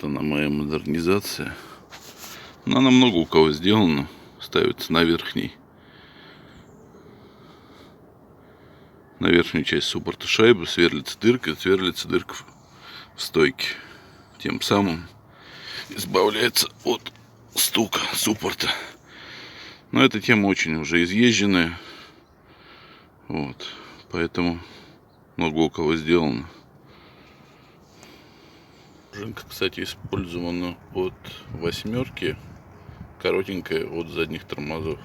Вот она, моя модернизация. Но она много у кого сделана. Ставится на верхнюю часть суппорта шайбы, сверлится дырка в стойке. Тем самым избавляется от стука суппорта. Но эта тема очень уже изъезженная. Вот. Поэтому много у кого сделано. Пружинка, кстати, использована от восьмерки, коротенькая от задних тормозов.